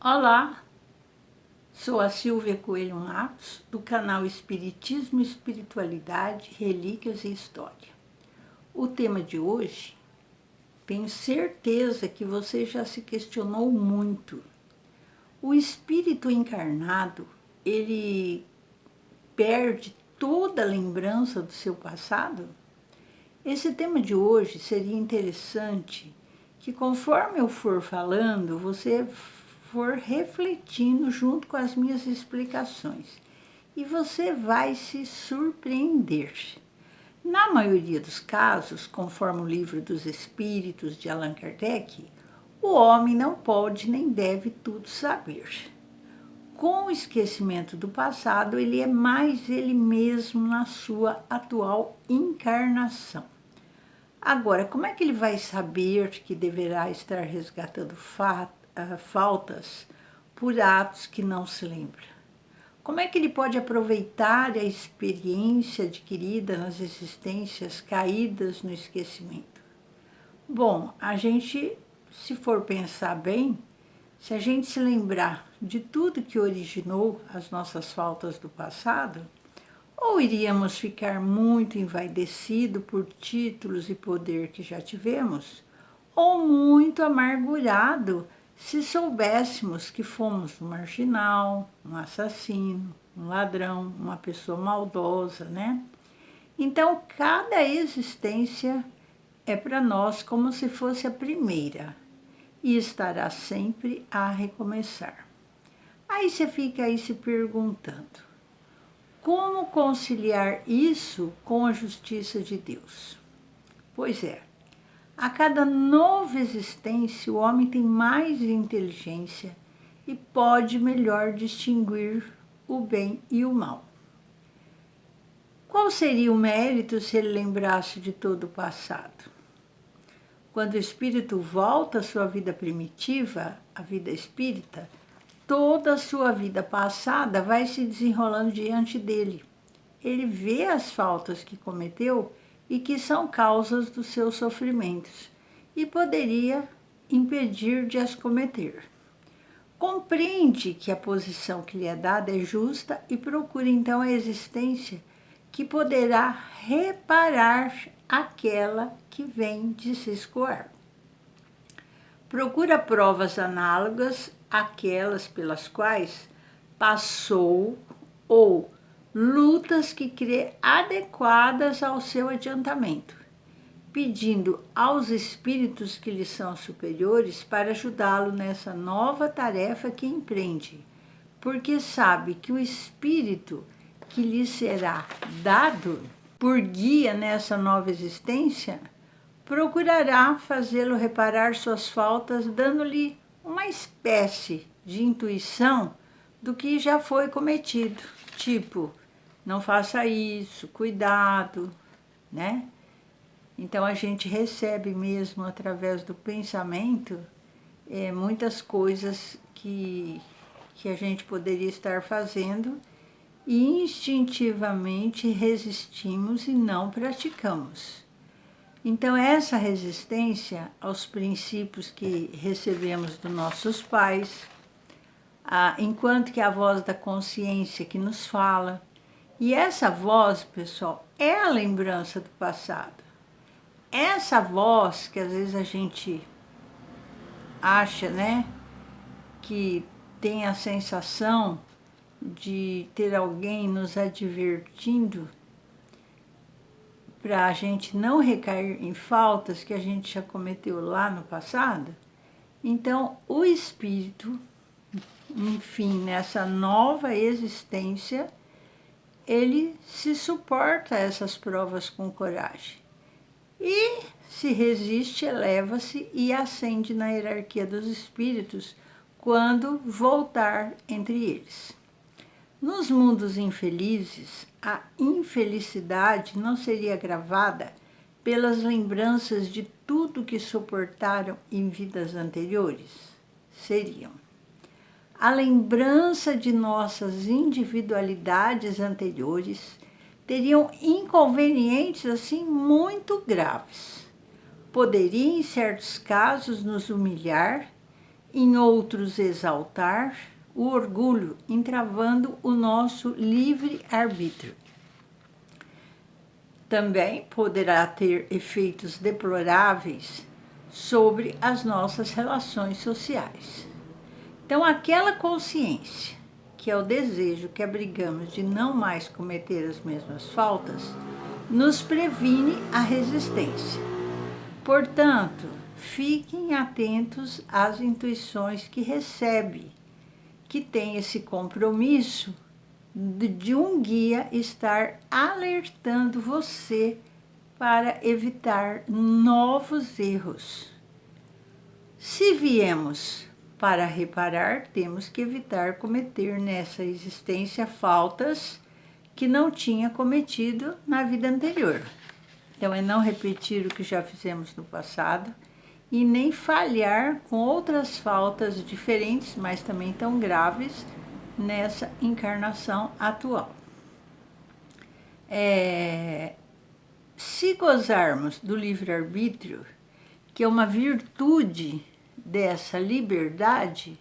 Olá, sou a Silvia Coelho Matos, do canal Espiritismo, Espiritualidade, Relíquias e História. O tema de hoje, tenho certeza que você já se questionou muito. O espírito encarnado, ele perde toda a lembrança do seu passado? Esse tema de hoje seria interessante que, conforme eu for falando, você for refletindo junto com as minhas explicações. E você vai se surpreender. Na maioria dos casos, conforme o Livro dos Espíritos de Allan Kardec, o homem não pode nem deve tudo saber. Com o esquecimento do passado, ele é mais ele mesmo na sua atual encarnação. Agora, como é que ele vai saber que deverá estar resgatando faltas por atos que não se lembra? Como é que ele pode aproveitar a experiência adquirida nas existências caídas no esquecimento? Bom, a gente, se for pensar bem, se a gente se lembrar de tudo que originou as nossas faltas do passado, ou iríamos ficar muito envaidecidos por títulos e poder que já tivemos, ou muito amargurado se soubéssemos que fomos um marginal, um assassino, um ladrão, uma pessoa maldosa, né? Então, cada existência é para nós como se fosse a primeira e estará sempre a recomeçar. Aí você fica aí se perguntando, como conciliar isso com a justiça de Deus? Pois é, a cada nova existência o homem tem mais inteligência e pode melhor distinguir o bem e o mal. Qual seria o mérito se ele lembrasse de todo o passado? Quando o espírito volta à sua vida primitiva, a vida espírita, toda a sua vida passada vai se desenrolando diante dele. Ele vê as faltas que cometeu e que são causas dos seus sofrimentos, e poderia impedir de as cometer. Compreende que a posição que lhe é dada é justa e procura então a existência que poderá reparar aquela que vem de se escoar. Procura provas análogas àquelas pelas quais passou ou lutas que crê adequadas ao seu adiantamento, pedindo aos espíritos que lhe são superiores para ajudá-lo nessa nova tarefa que empreende, porque sabe que o espírito que lhe será dado por guia nessa nova existência procurará fazê-lo reparar suas faltas, dando-lhe uma espécie de intuição do que já foi cometido, tipo, não faça isso, cuidado, né? Então a gente recebe mesmo através do pensamento muitas coisas que a gente poderia estar fazendo e instintivamente resistimos e não praticamos. Então essa resistência aos princípios que recebemos dos nossos pais, enquanto que a voz da consciência que nos fala, e essa voz, pessoal, é a lembrança do passado. Essa voz que às vezes a gente acha, né, que tem a sensação de ter alguém nos advertindo para a gente não recair em faltas que a gente já cometeu lá no passado. Então, o espírito, enfim, nessa nova existência, ele se suporta a essas provas com coragem. E se resiste, eleva-se e ascende na hierarquia dos espíritos quando voltar entre eles. Nos mundos infelizes, a infelicidade não seria agravada pelas lembranças de tudo que suportaram em vidas anteriores? Seriam. A lembrança de nossas individualidades anteriores teriam inconvenientes assim muito graves. Poderia, em certos casos, nos humilhar em outros exaltar o orgulho, entravando o nosso livre-arbítrio. Também poderá ter efeitos deploráveis sobre as nossas relações sociais. Então, aquela consciência, que é o desejo que abrigamos de não mais cometer as mesmas faltas, nos previne a resistência. Portanto, fiquem atentos às intuições que recebe, que tem esse compromisso de um guia estar alertando você para evitar novos erros. Se viemos para reparar, temos que evitar cometer nessa existência faltas que não tinha cometido na vida anterior. Então, é não repetir o que já fizemos no passado e nem falhar com outras faltas diferentes, mas também tão graves, nessa encarnação atual. Se gozarmos do livre-arbítrio, que é uma virtude dessa liberdade,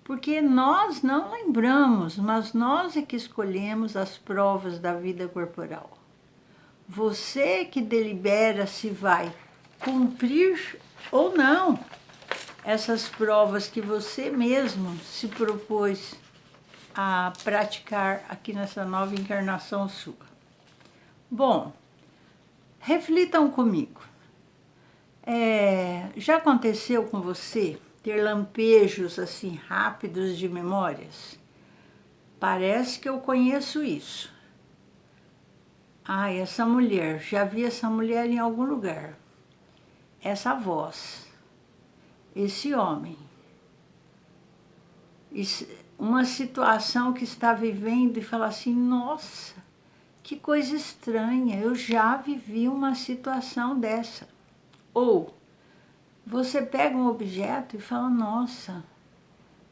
porque nós não lembramos, mas nós é que escolhemos as provas da vida corporal. Você que delibera se vai cumprir ou não essas provas que você mesmo se propôs a praticar aqui nessa nova encarnação sua. Bom, reflitam comigo. Já aconteceu com você ter lampejos assim rápidos de memórias? Parece que eu conheço isso. Essa mulher, já vi essa mulher em algum lugar. Essa voz, esse homem, uma situação que está vivendo e fala assim, nossa, que coisa estranha, eu já vivi uma situação dessa. Ou você pega um objeto e fala, nossa,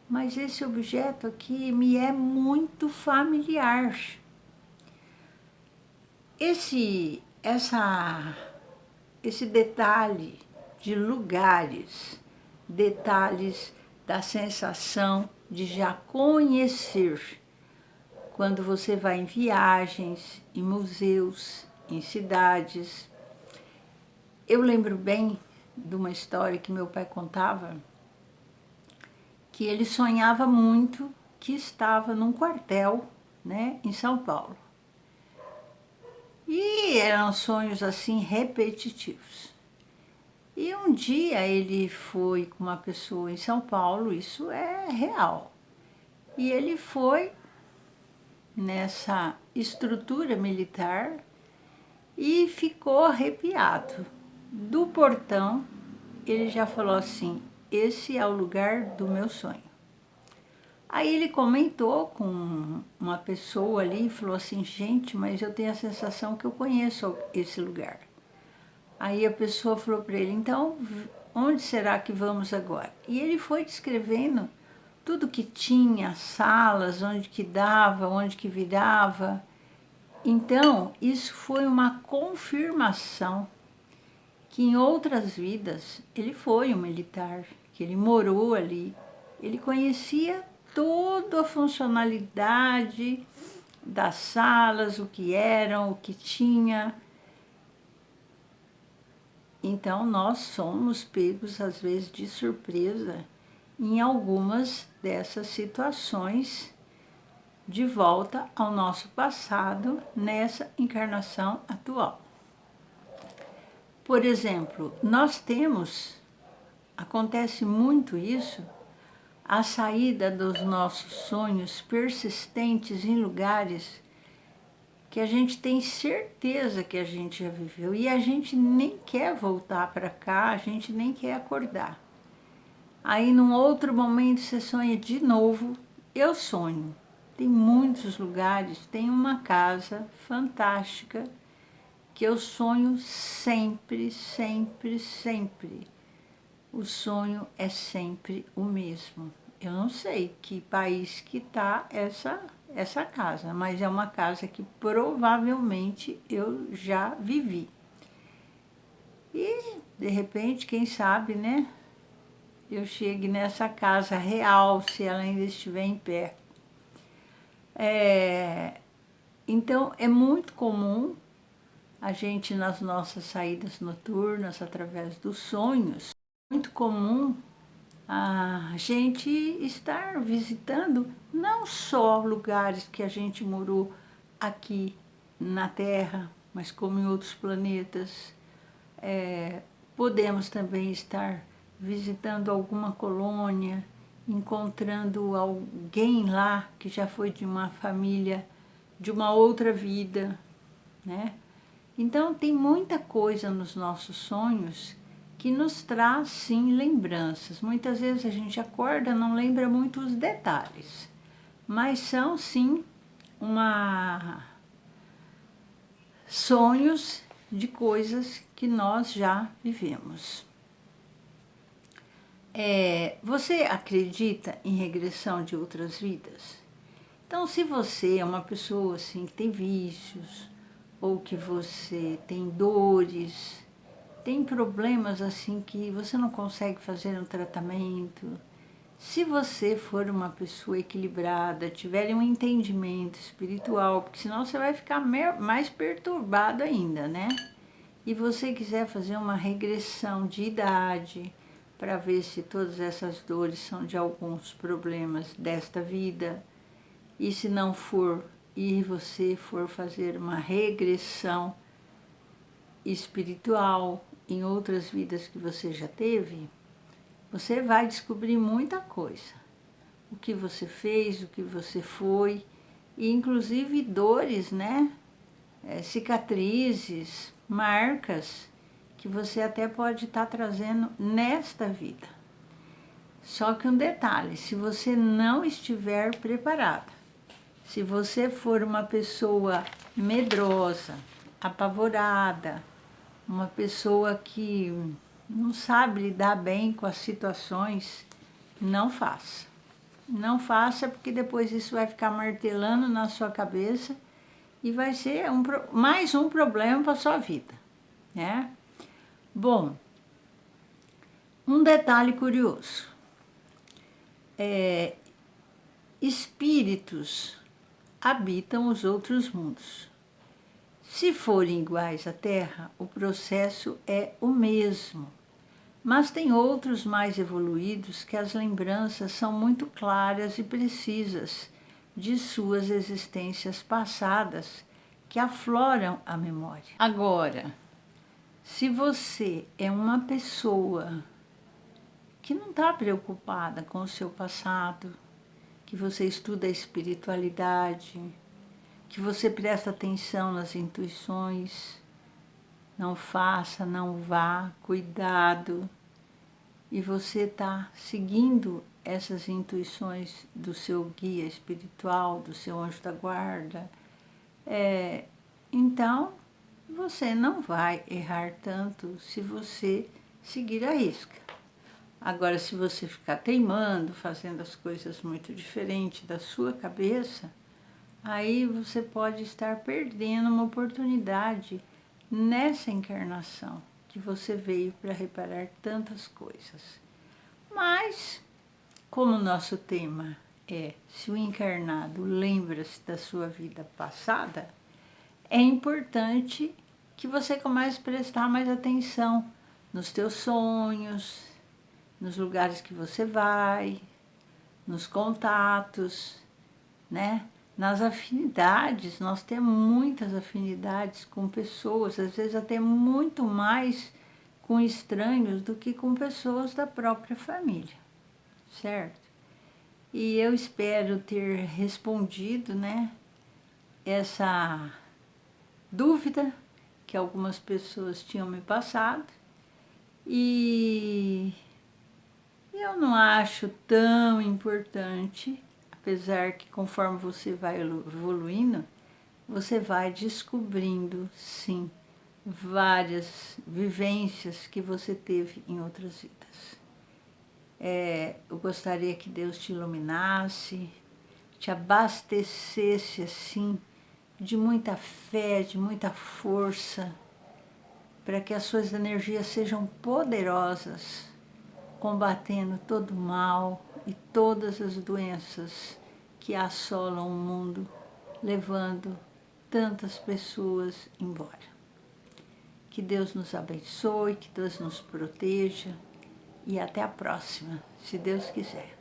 mas esse objeto aqui me é muito familiar. Esse detalhe de lugares, detalhes da sensação de já conhecer, quando você vai em viagens, em museus, em cidades. Eu lembro bem de uma história que meu pai contava, que ele sonhava muito que estava num quartel, né, em São Paulo. E eram sonhos assim repetitivos. E um dia ele foi com uma pessoa em São Paulo, isso é real. E ele foi nessa estrutura militar e ficou arrepiado. Do portão, ele já falou assim, esse é o lugar do meu sonho. Aí ele comentou com uma pessoa ali e falou assim, gente, mas eu tenho a sensação que eu conheço esse lugar. Aí a pessoa falou para ele, então, onde será que vamos agora? E ele foi descrevendo tudo que tinha, salas, onde que dava, onde que virava. Então, isso foi uma confirmação que em outras vidas ele foi um militar, que ele morou ali, ele conhecia toda a funcionalidade das salas, o que eram, o que tinha. Então, nós somos pegos, às vezes, de surpresa em algumas dessas situações de volta ao nosso passado nessa encarnação atual. Por exemplo, acontece muito isso, a saída dos nossos sonhos persistentes em lugares que a gente tem certeza que a gente já viveu e a gente nem quer voltar para cá, a gente nem quer acordar. Aí, num outro momento, você sonha de novo. Eu sonho. Tem muitos lugares, tem uma casa fantástica que eu sonho sempre, sempre, sempre. O sonho é sempre o mesmo. Eu não sei que país que está essa casa, mas é uma casa que provavelmente eu já vivi. E, de repente, quem sabe, né? eu chegue nessa casa real, se ela ainda estiver em pé. Então, é muito comum a gente, nas nossas saídas noturnas, através dos sonhos, muito comum a gente estar visitando não só lugares que a gente morou aqui na Terra, mas como em outros planetas. Podemos também estar visitando alguma colônia, encontrando alguém lá que já foi de uma família, de uma outra vida, né? Então, tem muita coisa nos nossos sonhos que nos traz, sim, lembranças. Muitas vezes a gente acorda, não lembra muito os detalhes, mas são, sim, sonhos de coisas que nós já vivemos. Você acredita em regressão de outras vidas? Então, se você é uma pessoa assim que tem vícios, ou que você tem dores, tem problemas assim que você não consegue fazer um tratamento, se você for uma pessoa equilibrada, tiver um entendimento espiritual, porque senão você vai ficar mais perturbado ainda, né? E você quiser fazer uma regressão de idade para ver se todas essas dores são de alguns problemas desta vida, e se não for, e você for fazer uma regressão espiritual em outras vidas que você já teve, você vai descobrir muita coisa. O que você fez, o que você foi, e inclusive dores, né? Cicatrizes, marcas, que você até pode estar trazendo nesta vida. Só que um detalhe, se você não estiver preparada, se você for uma pessoa medrosa, apavorada, uma pessoa que não sabe lidar bem com as situações, não faça. Não faça, porque depois isso vai ficar martelando na sua cabeça e vai ser mais um problema para a sua vida, né? Bom, um detalhe curioso. Espíritos habitam os outros mundos. Se forem iguais à Terra, o processo é o mesmo. Mas tem outros mais evoluídos que as lembranças são muito claras e precisas de suas existências passadas que afloram a memória. Agora, se você é uma pessoa que não está preocupada com o seu passado, que você estuda a espiritualidade, que você presta atenção nas intuições, não faça, não vá, cuidado. E você está seguindo essas intuições do seu guia espiritual, do seu anjo da guarda. Então, você não vai errar tanto se você seguir a risca. Agora, se você ficar teimando, fazendo as coisas muito diferentes da sua cabeça, aí você pode estar perdendo uma oportunidade nessa encarnação que você veio para reparar tantas coisas. Mas, como o nosso tema é se o encarnado lembra-se da sua vida passada, é importante que você comece a prestar mais atenção nos teus sonhos, nos lugares que você vai, nos contatos, né? Nas afinidades, nós temos muitas afinidades com pessoas, às vezes até muito mais com estranhos do que com pessoas da própria família, certo? E eu espero ter respondido, né, essa dúvida que algumas pessoas tinham me passado, e eu não acho tão importante, apesar que conforme você vai evoluindo, você vai descobrindo, sim, várias vivências que você teve em outras vidas. Eu gostaria que Deus te iluminasse, te abastecesse, assim, de muita fé, de muita força, para que as suas energias sejam poderosas combatendo todo o mal e todas as doenças que assolam o mundo, levando tantas pessoas embora. Que Deus nos abençoe, que Deus nos proteja e até a próxima, se Deus quiser.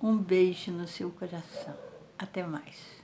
Um beijo no seu coração. Até mais.